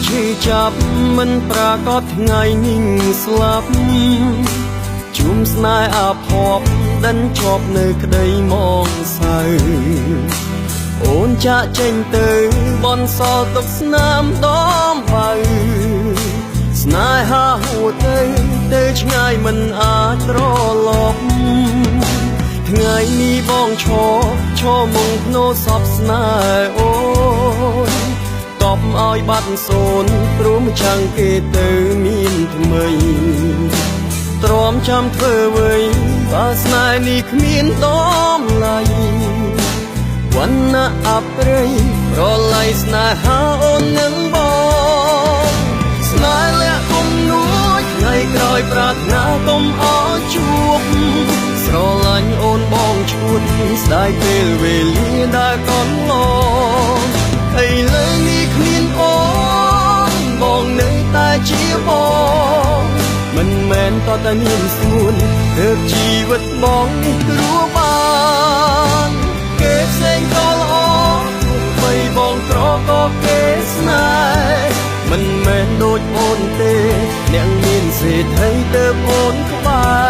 ឈឺចាប់មិនប្រកបថ្ងៃนิ่งស្លាប់ជុំស្នេហ៍អាភ័ព្វដិនជាប់នៅក្តីមកសៅអូនចាក់ចេញទៅបនសល់ទុកស្នាមដំបៅស្នេហាហួរទៅឆ្ងាយមិនអាចត្រឡប់ថ្ងៃនេះបងឈរមុងភ្នោសពស្នេហ៍អូនតបឲ្យបាត់សូនព្រមចាំងគេទៅមានថ្មីទ្រាំចាំធ្វើអ្វីបើស្នេហ៍នេះគ្មានតម្លៃវណ្ណៈអប្រិយប្រឡ័យស្នេហាអូននឹងបងស្នេហ៍លាក់គុំនួចថ្ងៃក្រោយប្រាថ្នាកុំអោជួបស្រឡាញ់អូនបងឈួតស្ដាយពេលវេលាដែលកន្លងឥឡូវនេះគ្មានអូនបងនៅតែជាបងមិនមែនតតែមានស្នួនទើបជីវិតបងនេះគ្រួបានគេផ្សេងក៏ល្អទោះបីបងក្រក៏គេស្នេហ៍មិនមែនដូចអូនទេអ្នកមានសេដ្ឋីទើបអូនក្បែរ